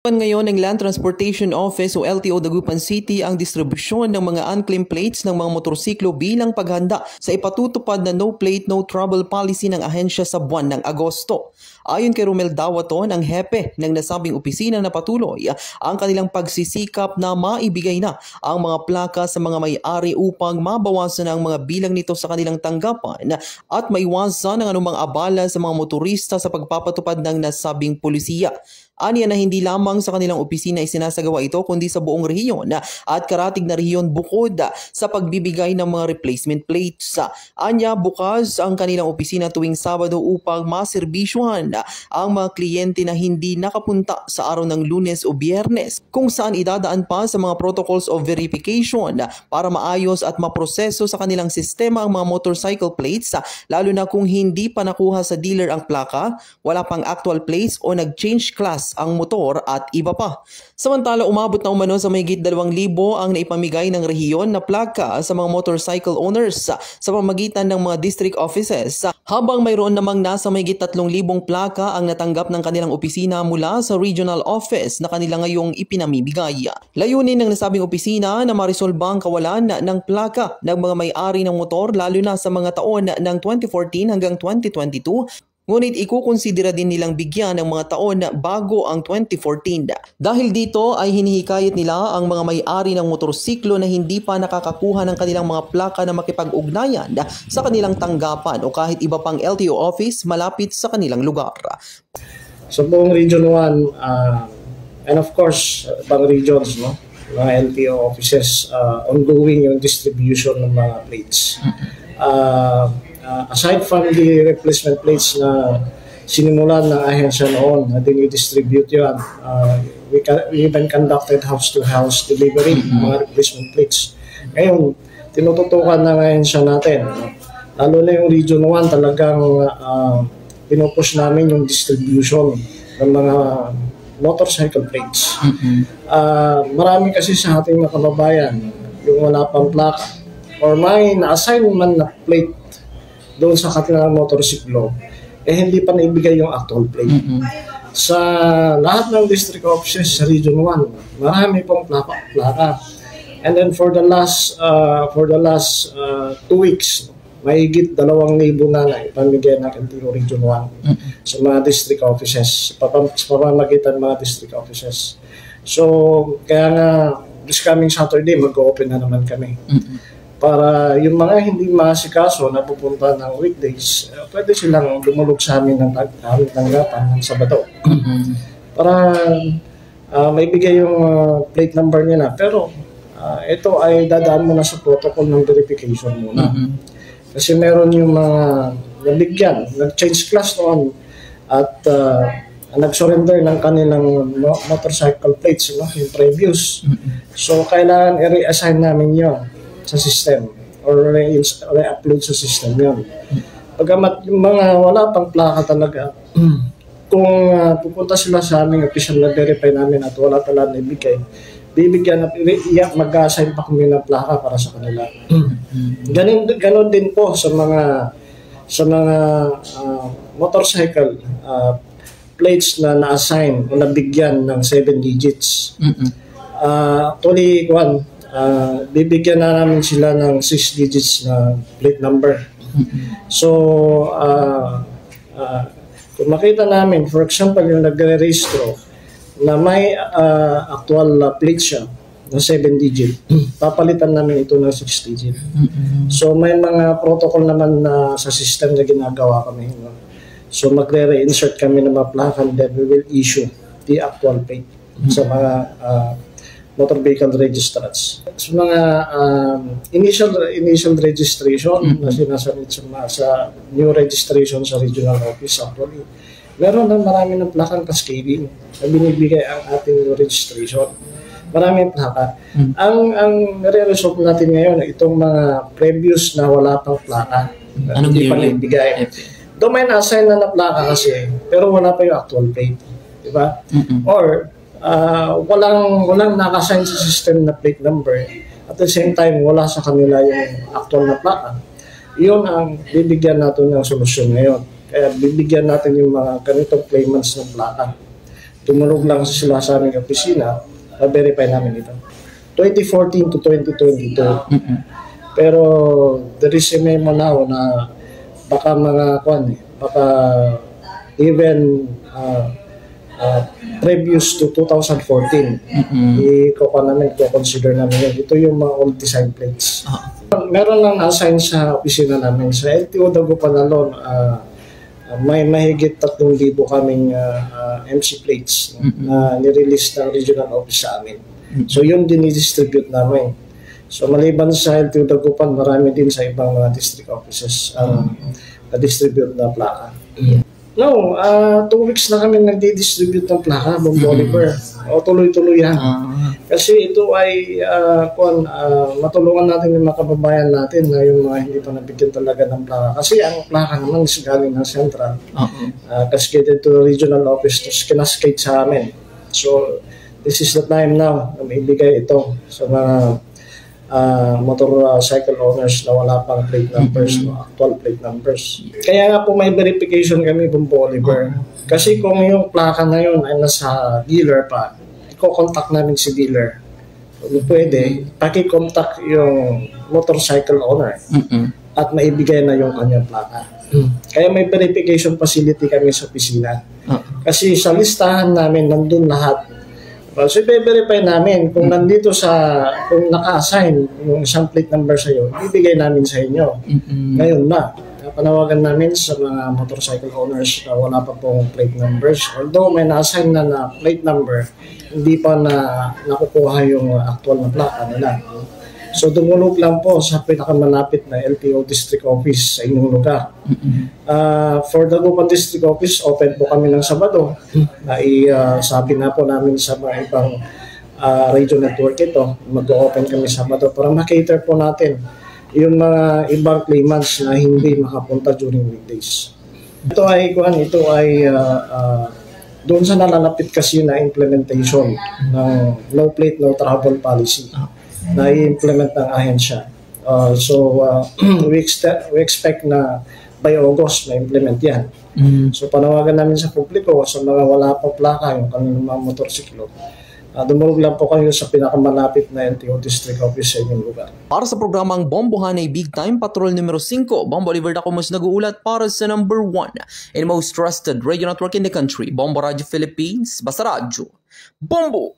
Ngayon ng Land Transportation Office o LTO Dagupan City ang distribusyon ng mga unclaimed plates ng mga motorsiklo bilang paghanda sa ipatutupad na no plate, no trouble policy ng ahensya sa buwan ng Agosto. Ayon kay Romel Dawaton, ang hepe ng nasabing opisina na patuloy ang kanilang pagsisikap na maibigay na ang mga plaka sa mga may-ari upang mabawasan ang mga bilang nito sa kanilang tanggapan at maiwasan ang anumang abala sa mga motorista sa pagpapatupad ng nasabing pulisiya. Aniya na hindi lamang sa kanilang opisina isinasagawa ito kundi sa buong rehiyon at karatig na rehiyon bukod sa pagbibigay ng mga replacement plates. Anya bukas ang kanilang opisina tuwing Sabado upang maserbisyuhan ang mga kliyente na hindi nakapunta sa araw ng Lunes o Biyernes, kung saan idadaan pa sa mga protocols of verification para maayos at maproseso sa kanilang sistema ang mga motorcycle plates, lalo na kung hindi pa nakuha sa dealer ang plaka, wala pang actual plates o nag-change class ang motor at iba pa. Samantala, umabot na umano sa mahigit 2,000 ang naipamigay ng rehiyon na plaka sa mga motorcycle owners sa pamamagitan ng mga district offices, habang mayroon namang nasa mahigit 3,000 plaka ang natanggap ng kanilang opisina mula sa regional office na kanila ngayong ipinamimigay. Layunin ng nasabing opisina na marisolba ang kawalan ng plaka ng mga may-ari ng motor lalo na sa mga taon ng 2014 hanggang 2022. Ngunit ikukonsidera din nilang bigyan ng mga taon bago ang 2014. Dahil dito ay hinihikayat nila ang mga may-ari ng motorsiklo na hindi pa nakakakuha ng kanilang mga plaka na makipag-ugnayan sa kanilang tanggapan o kahit iba pang LTO office malapit sa kanilang lugar. Sa buong Region 1 and of course pang regions, no? Mga LTO offices, ongoing yung distribution ng mga plates. Aside from the replacement plates na sinimulan ng ahensya noon na dinidistribute yun, we even conducted house-to-house delivery ng mga replacement plates. Ngayon, tinututukan ng ahensya natin. Lalo na yung Region 1, talagang pinupush namin yung distribution ng mga motorcycle plates. Marami kasi sa ating mga kababayan yung wala pang plaka or may na-assign man na plate doon sa kanilang motorsiklo, hindi pa naibigay yung actual plate. Sa lahat ng district offices sa Region 1, marami pong plaka. And then for the last 2 weeks, mahigit 2,000 na ipamigay ng LTO Region 1 sa mga district offices, sa pamamagitan ng mga district offices. So, kaya nga, this coming Saturday, mag-open na naman kami. Para yung mga hindi masikaso na pupunta ng weekdays, pwede silang dumulog sa amin ng tanggapan ng Sabado. Para maibigay yung plate number nila. Pero ito ay dadaan muna sa protocol ng verification muna. Kasi meron yung mga nabigyan, nag-change class noon at nag-surrender ng kanilang motorcycle plates, yung previous. So kailangan i-reassign namin yun sa system or re-upload sa system yun. Pagamat yung mga wala pang plaka talaga, kung pupunta sila sa aming official na verify namin at wala talaga naibigay, bibigyan na mag-assign pa kami ng plaka para sa kanila. Ganon din po sa mga motorcycle plates na na-assign o nabigyan ng 7 digits. Actually, bibigyan na namin sila ng 6 digits na plate number. So, kung makita namin, for example, yung nagre-registro na may actual plate siya na 7 digit, papalitan namin ito ng 6 digit. So, may mga protocol naman na sa system na ginagawa kami. So, magre-reinsert kami ng mga plaka and then we will issue the actual plate sa mga motor vehicle registrants. So, mga initial registration na sinasabit sa new registration sa regional office actually, meron na marami ng plakang cascading na binibigay ang ating registration. Maraming plaka. Ang re-resolve natin ngayon ay itong mga previous na wala pang plaka na hindi pa naibigay. Doon may na-assign na plaka kasi pero wala pa yung actual plate. Diba? Or walang naka-assign sa system na plate number. At the same time, wala sa kanila yung actual na plaka. Yun ang bibigyan natin ng solusyon ngayon. Kaya bibigyan natin yung mga ganitong claimants ng plaka Tumulog lang sila sa aming opisina, na-verify namin ito. 2014 to 2022. Pero there is a memo now na baka mga baka even previous to 2014, i-consider namin yun. Ito yung mga old design plates. Meron lang na-assign sa opisina namin. Sa LTO Dagupan alone, may mahigit 3,000 kaming MC plates na nirelease ng regional office sa amin. So yun din i-distribute namin. So maliban sa LTO Dagupan, marami din sa ibang mga district offices na-distribute na plaka. No, 2 weeks na kami nagdi-distribute ng plaka, Bombo Oliver. O tuloy-tuloy yan. Kasi ito ay matulungan natin yung mga kababayan natin na yung mga hindi pa nabigyan talaga ng plaka. Kasi ang plaka naman is galing ng central. Cascaded to the regional office, to kinascade sa amin. So, this is the time now na maibigay ito sa mga motorcycle owners na wala pang plate numbers, actual plate numbers. Kaya nga po may verification kami, Bombo Oliver. Kasi kung yung plaka na yun ay nasa dealer pa, i-contact namin si dealer. Kung pwede, paki-contact yung motorcycle owner at maibigay na yung kanyang plaka. Kaya may verification facility kami sa opisina. Kasi sa listahan namin, nandun lahat. So, i-verify namin kung nandito kung naka-assign yung isang plate number sa iyo, ibigay namin sa inyo. Ngayon na, panawagan namin sa mga motorcycle owners na wala pa pong plate numbers. Although may na-assign na plate number, hindi pa nakukuha yung actual na plaka nila. So, dumulog lang po sa pinakamalapit na LTO District Office sa inyong lugar. For Dagupan District Office, open po kami ng Sabado. Sabi na po namin sa mga ibang radio network ito, mag-open kami Sabado para makater po natin yung mga ibang claimants na hindi makapunta during weekdays. Ito ay doon sa nalalapit kasi na implementation ng no plate, no travel policy na i-implement ng ahensya. We expect na by August na implement yan. So panawagan namin sa publiko, sa mga wala pa plaka yung kanilang mga motorsiklo, dumulog lang po kayo sa pinakamalapit na LTO District Office sa inyong lugar. Para sa programang Bombohanay Big Time Patrol numero 5, Bombo Oliver Dacomus nag-uulat para sa number 1 and most trusted radio network in the country, Bombo Radio Philippines, Basta Radio. Bombo!